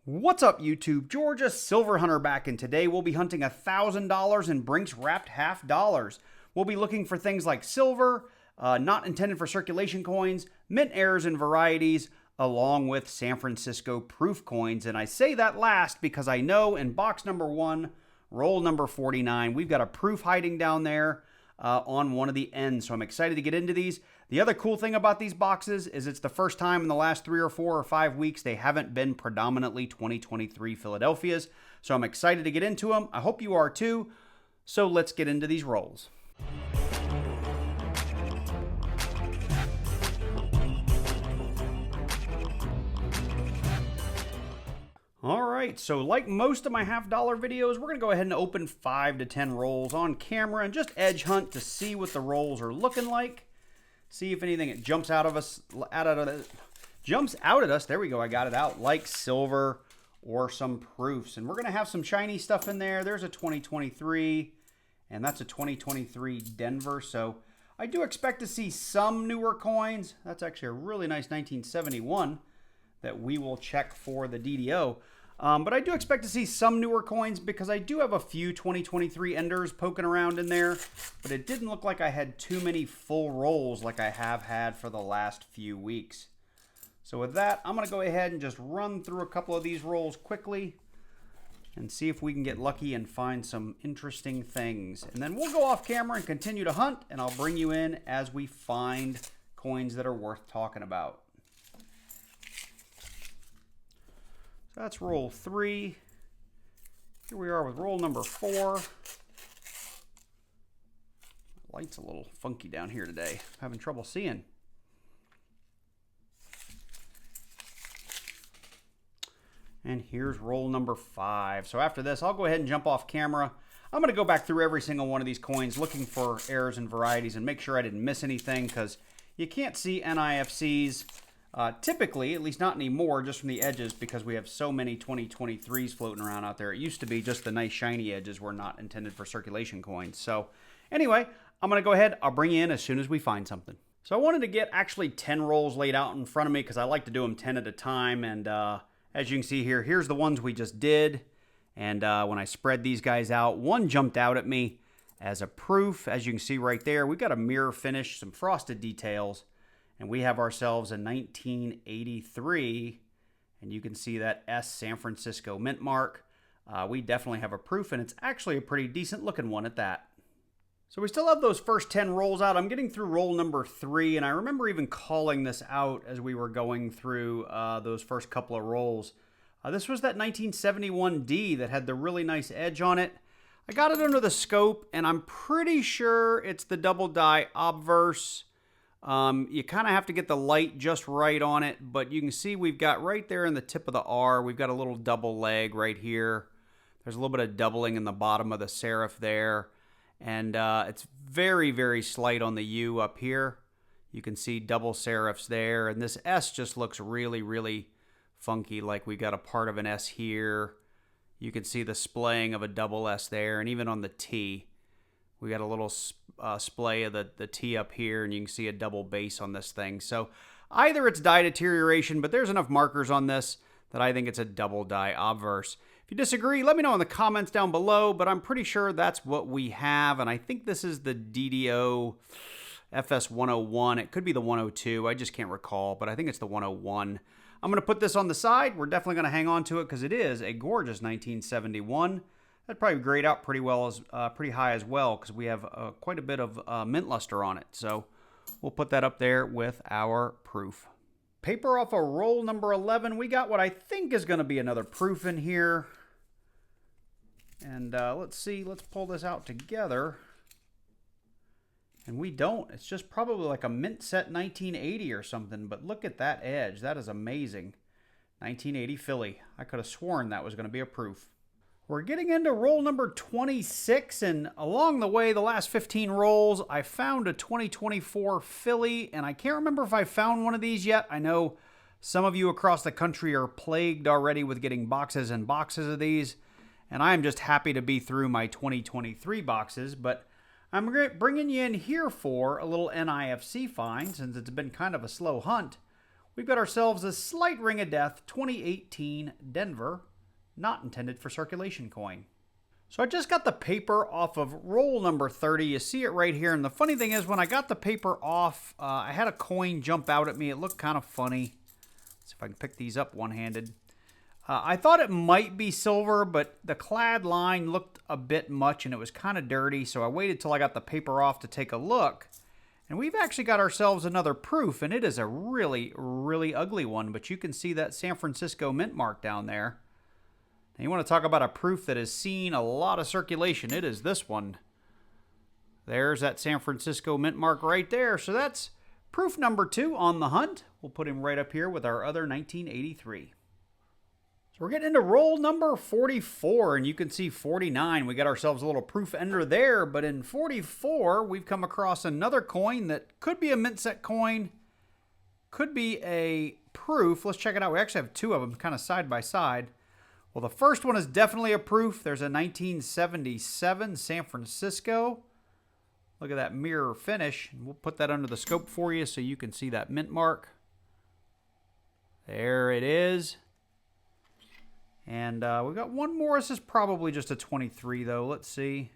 What's up, YouTube? Georgia Silver Hunter back, and today we'll be hunting $1,000 in Brinks Wrapped Half Dollars. We'll be looking for things like silver, not intended for circulation coins, mint errors and varieties, along with San Francisco proof coins. And I say that last because I know in box number 1, roll number 49, we've got a proof hiding down there on one of the ends. So I'm excited to get into these. The other cool thing about these boxes is it's the first time in the last 3 or 4 or 5 weeks they haven't been predominantly 2023 Philadelphias. So I'm excited to get into them. I hope you are too. So let's get into these rolls. All right, so like most of my $half-dollar videos, we're gonna go ahead and open 5 to 10 rolls on camera and just edge hunt to see what the rolls are looking like. See if anything that jumps out at us. There we go. I got it out, like silver or some proofs. And we're going to have some shiny stuff in there. There's a 2023, and that's a 2023 Denver. So I do expect to see some newer coins. That's actually a really nice 1971 that we will check for the DDO. But I do expect to see some newer coins because I do have a few 2023 enders poking around in there, but it didn't look like I had too many full rolls like I have had for the last few weeks. So with that, I'm going to go ahead and just run through a couple of these rolls quickly and see if we can get lucky and find some interesting things. And then we'll go off camera and continue to hunt, and I'll bring you in as we find coins that are worth talking about. So that's roll 3. Here we are with roll number 4. Light's a little funky down here today. Having trouble seeing. And here's roll number 5. So after this, I'll go ahead and jump off camera. I'm going to go back through every single one of these coins looking for errors and varieties and make sure I didn't miss anything because you can't see NIFCs. Typically, at least not anymore, just from the edges because we have so many 2023s floating around out there. It used to be just the nice shiny edges were not intended for circulation coins. So anyway, I'm going to go ahead. I'll bring you in as soon as we find something. So I wanted to get actually 10 rolls laid out in front of me because I like to do them 10 at a time. And as you can see here, here's the ones we just did. And when I spread these guys out, one jumped out at me as a proof. As you can see right there, we got a mirror finish, some frosted details. And we have ourselves a 1983, and you can see that S San Francisco mint mark. We definitely have a proof, and it's actually a pretty decent looking one at that. So we still have those first 10 rolls out. I'm getting through roll number 3, and I remember even calling this out as we were going through those first couple of rolls. This was that 1971D that had the really nice edge on it. I got it under the scope, and I'm pretty sure it's the double die obverse. You kind of have to get the light just right on it, but you can see we've got right there in the tip of the R, we've got a little double leg right here. There's a little bit of doubling in the bottom of the serif there, and it's very, very slight on the U up here. You can see double serifs there, and this S just looks really, really funky, like we got a part of an S here. You can see the splaying of a double S there, and even on the T. We got a little splay of the T up here, and you can see a double base on this thing. So either it's die deterioration, but there's enough markers on this that I think it's a double die obverse. If you disagree, let me know in the comments down below, but I'm pretty sure that's what we have, and I think this is the DDO FS101. It could be the 102. I just can't recall, but I think it's the 101. I'm going to put this on the side. We're definitely going to hang on to it because it is a gorgeous 1971. That'd probably grade out pretty well, as pretty high as well, because we have quite a bit of mint luster on it. So we'll put that up there with our proof. Paper off of roll number 11. We got what I think is going to be another proof in here. And let's see. Let's pull this out together. And we don't. It's just probably like a mint set 1980 or something. But look at that edge. That is amazing. 1980 Philly. I could have sworn that was going to be a proof. We're getting into roll number 26, and along the way, the last 15 rolls, I found a 2024 Philly, and I can't remember if I found one of these yet. I know some of you across the country are plagued already with getting boxes and boxes of these, and I'm just happy to be through my 2023 boxes, but I'm bringing you in here for a little NIFC find, since it's been kind of a slow hunt. we've got ourselves a Slight Ring of Death 2018 Denver, not intended for circulation coin. So I just got the paper off of roll number 30. You see it right here. And the funny thing is, when I got the paper off, I had a coin jump out at me. It looked kind of funny. Let's see if I can pick these up one-handed. I thought it might be silver, but the clad line looked a bit much and it was kind of dirty. So I waited till I got the paper off to take a look. And we've actually got ourselves another proof, and it is a really, really ugly one. But you can see that San Francisco mint mark down there. And you want to talk about a proof that has seen a lot of circulation. It is this one. There's that San Francisco mint mark right there. So that's proof number 2 on the hunt. We'll put him right up here with our other 1983. So we're getting into roll number 44, and you can see 49. We got ourselves a little proof ender there, but in 44, we've come across another coin that could be a mint set coin, could be a proof. Let's check it out. We actually have 2 of them kind of side by side. Well, the first one is definitely a proof. There's a 1977 San Francisco. Look at that mirror finish. We'll put that under the scope for you so you can see that mint mark. There it is. And we've got one more. This is probably just a 23, though. Let's see.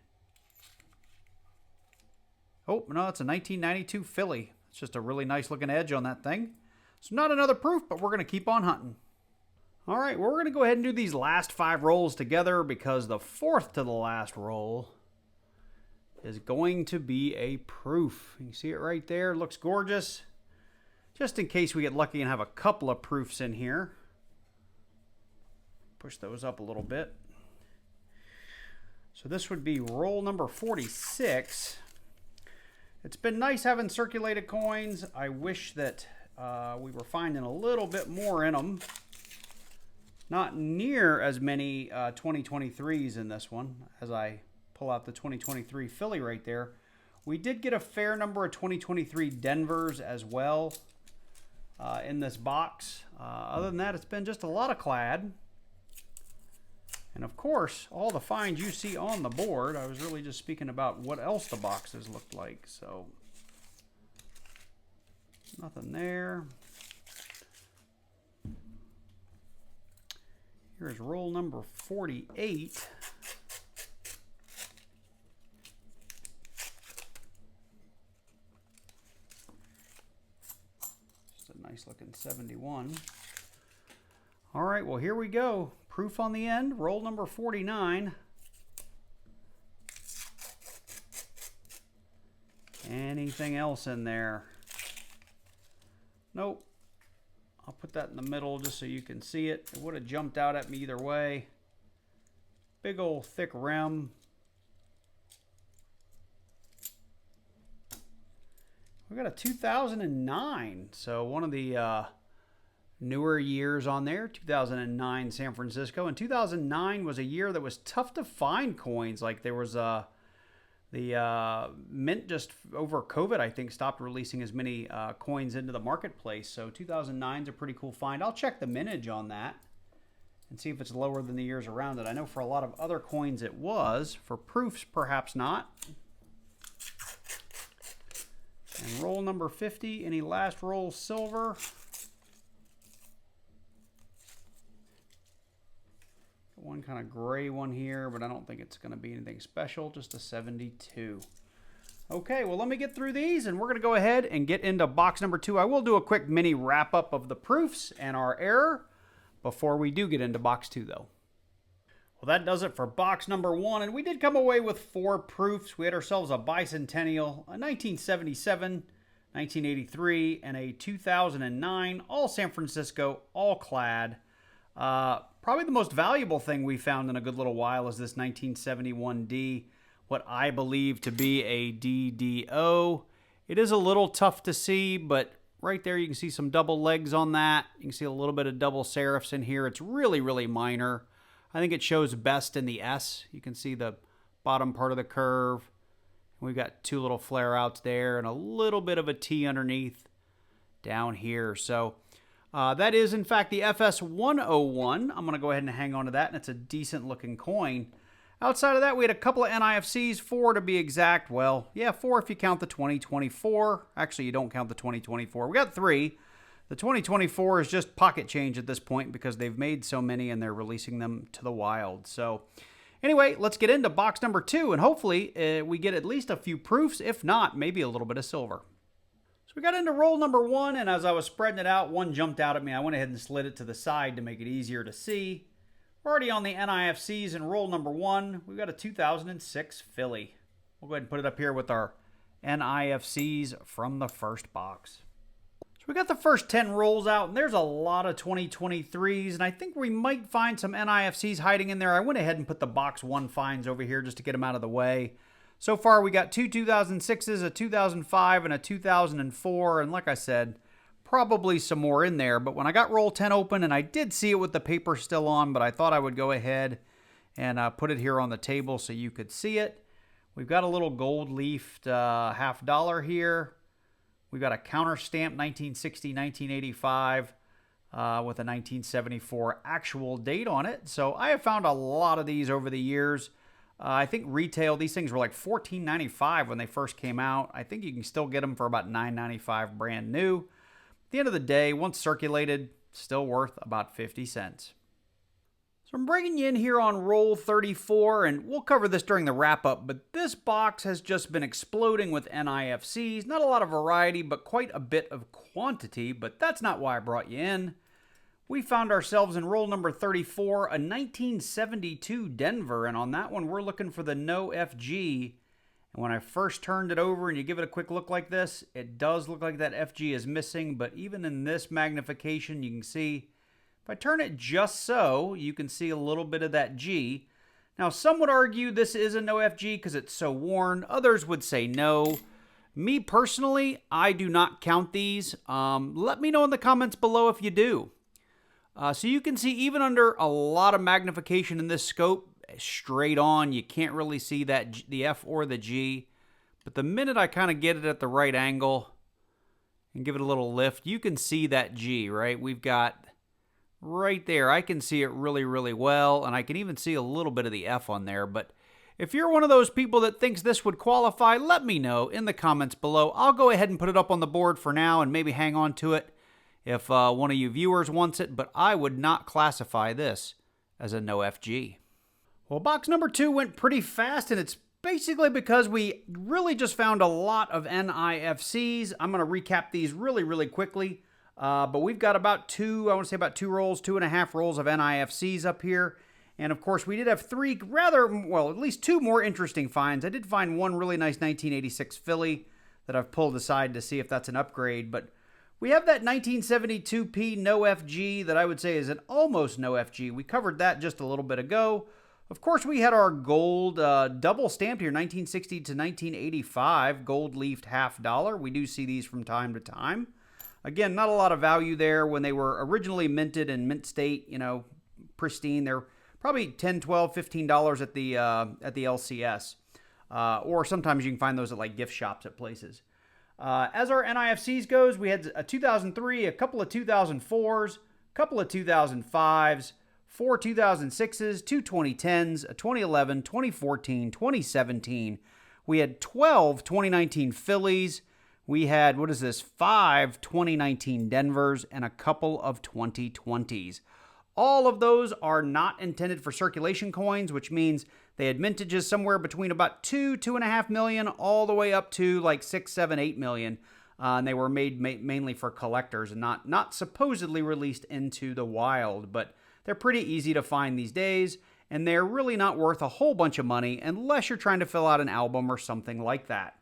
Oh, no, it's a 1992 Philly. It's just a really nice looking edge on that thing. So not another proof, but we're going to keep on hunting. All right, well, we're going to go ahead and do these last 5 rolls together because the 4th to the last roll is going to be a proof. You can see it right there. It looks gorgeous. Just in case we get lucky and have a couple of proofs in here. Push those up a little bit. So this would be roll number 46. It's been nice having circulated coins. I wish that we were finding a little bit more in them. Not near as many 2023s in this one as I pull out the 2023 Philly right there. We did get a fair number of 2023 Denvers as well in this box. Other than that, it's been just a lot of clad. And of course, all the finds you see on the board, I was really just speaking about what else the boxes looked like. So, nothing there. Here's roll number 48. Just a nice looking 71. All right, well, here we go. Proof on the end, roll number 49. Anything else in there? Nope. I'll put that in the middle just so you can see it. It would have jumped out at me either way. Big old thick rim. We got a 2009. So one of the newer years on there. 2009 San Francisco. And 2009 was a year that was tough to find coins. Like there was the mint just over COVID, I think, stopped releasing as many coins into the marketplace. So 2009 is a pretty cool find. I'll check the mintage on that and see if it's lower than the years around it. I know for a lot of other coins it was. For proofs, perhaps not. And roll number 50, any last roll silver? One kind of gray one here, but I don't think it's going to be anything special, just a 72. Okay, well, let me get through these, and we're going to go ahead and get into box number 2. I will do a quick mini wrap-up of the proofs and our error before we do get into box 2, though. Well, that does it for box number 1, and we did come away with 4 proofs. We had ourselves a bicentennial, a 1977, 1983, and a 2009, all San Francisco, all clad. Probably the most valuable thing we found in a good little while is this 1971D, what I believe to be a DDO. It is a little tough to see, but right there you can see some double legs on that. You can see a little bit of double serifs in here. It's really, really minor. I think it shows best in the S. You can see the bottom part of the curve. We've got 2 little flare outs there and a little bit of a T underneath down here. So that is, in fact, the FS101. I'm going to go ahead and hang on to that, and it's a decent-looking coin. Outside of that, we had a couple of NIFCs, 4 to be exact. Well, yeah, 4 if you count the 2024. Actually, you don't count the 2024. We got 3. The 2024 is just pocket change at this point because they've made so many and they're releasing them to the wild. So anyway, let's get into box number 2, and hopefully we get at least a few proofs. If not, maybe a little bit of silver. So we got into roll number 1, and as I was spreading it out, one jumped out at me. I went ahead and slid it to the side to make it easier to see. We're already on the NIFCs in roll number 1. We've got a 2006 Philly. We'll go ahead and put it up here with our NIFCs from the first box. We got the first 10 rolls out, and there's a lot of 2023s, and I think we might find some NIFCs hiding in there. I went ahead and put the box 1 finds over here just to get them out of the way. So far, we got 2 2006s, a 2005, and a 2004, and like I said, probably some more in there. But when I got roll 10 open, and I did see it with the paper still on, but I thought I would go ahead and put it here on the table so you could see it. We've got a little gold-leafed half dollar here. We've got a counter stamp 1960-1985 with a 1974 actual date on it. So I have found a lot of these over the years. I think retail, these things were like $14.95 when they first came out. I think you can still get them for about $9.95 brand new. At the end of the day, once circulated, still worth about 50 cents. So I'm bringing you in here on roll 34, and we'll cover this during the wrap-up, but this box has just been exploding with NIFCs. Not a lot of variety, but quite a bit of quantity, but that's not why I brought you in. We found ourselves in roll number 34, a 1972 Denver, and on that one, we're looking for the no FG. And when I first turned it over and you give it a quick look like this, it does look like that FG is missing, but even in this magnification, you can see if I turn it just so, you can see a little bit of that G. Now, some would argue this is a no FG because it's so worn. Others would say no. Me personally, I do not count these. Let me know in the comments below if you do. So you can see even under a lot of magnification in this scope, straight on, you can't really see that the F or the G. But the minute I kind of get it at the right angle and give it a little lift, you can see that G, right? We've got right there, I can see it really, really well, and I can even see a little bit of the F on there. But if you're one of those people that thinks this would qualify, let me know in the comments below. I'll go ahead and put it up on the board for now and maybe hang on to it if one of you viewers wants it, but I would not classify this as a no FG. Well, box number 2 went pretty fast, and it's basically because we really just found a lot of NIFCs. I'm going to recap these really, really quickly. But we've got about 2 rolls, 2.5 rolls of NIFCs up here. And of course, we did have 3 at least 2 more interesting finds. I did find one really nice 1986 Philly that I've pulled aside to see if that's an upgrade. But we have that 1972P no FG that I would say is an almost no FG. We covered that just a little bit ago. Of course, we had our gold double stamped here, 1960 to 1985, gold-leafed half dollar. We do see these from time to time. Again, not a lot of value there when they were originally minted in mint state, pristine. They're probably $10, $12, $15 at the LCS. Or sometimes you can find those at like gift shops at places. As our NIFCs goes, we had a 2003, a couple of 2004s, a couple of 2005s, 4 2006s, 2 2010s, a 2011, 2014, 2017. We had 12 2019 Phillies. We had, 5 2019 Denvers and a couple of 2020s. All of those are not intended for circulation coins, which means they had mintages somewhere between about 2.5 million, all the way up to like 6, 7, 8 million. And they were made mainly for collectors and not supposedly released into the wild. But they're pretty easy to find these days, and they're really not worth a whole bunch of money unless you're trying to fill out an album or something like that.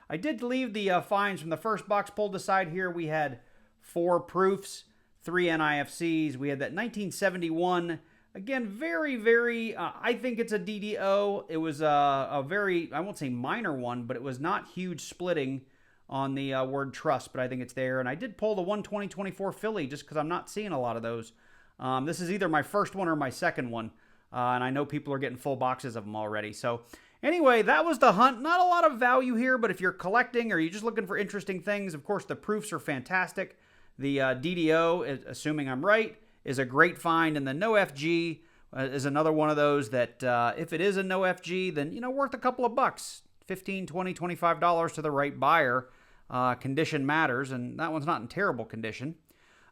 I did leave the finds from the first box pulled aside here. We had 4 proofs, 3 NIFCs. We had that 1971. Again, very, very, I think it's a DDO. It was a very, I won't say minor one, but it was not huge splitting on the word trust, but I think it's there. And I did pull the 1/20/24 Philly just because I'm not seeing a lot of those. This is either my first one or my second one. And I know people are getting full boxes of them already. So anyway, that was the hunt. Not a lot of value here, but if you're collecting or you're just looking for interesting things, of course, the proofs are fantastic. The DDO, assuming I'm right, is a great find. And the no FG is another one of those that if it is a no FG, then, worth a couple of bucks, $15, $20, $25 to the right buyer. Condition matters, and that one's not in terrible condition.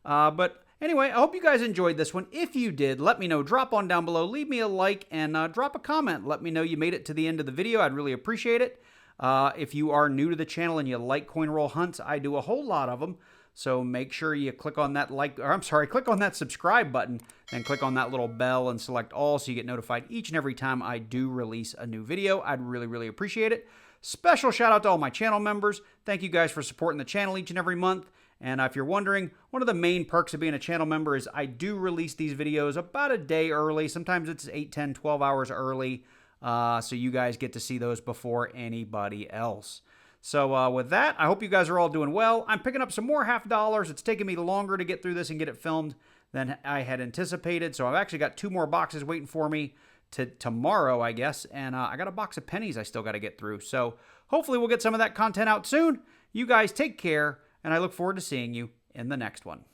But anyway, I hope you guys enjoyed this one. If you did, let me know. Drop on down below. Leave me a like and drop a comment. Let me know you made it to the end of the video. I'd really appreciate it. If you are new to the channel and you like coin roll hunts, I do a whole lot of them. So make sure you click on that click on that subscribe button, then click on that little bell and select all so you get notified each and every time I do release a new video. I'd really, really appreciate it. Special shout out to all my channel members. Thank you guys for supporting the channel each and every month. And if you're wondering, one of the main perks of being a channel member is I do release these videos about a day early. Sometimes it's 8, 10, 12 hours early. So you guys get to see those before anybody else. So with that, I hope you guys are all doing well. I'm picking up some more half dollars. It's taken me longer to get through this and get it filmed than I had anticipated. So I've actually got 2 more boxes waiting for me to tomorrow, I guess. And I got a box of pennies I still got to get through. So hopefully we'll get some of that content out soon. You guys take care, and I look forward to seeing you in the next one.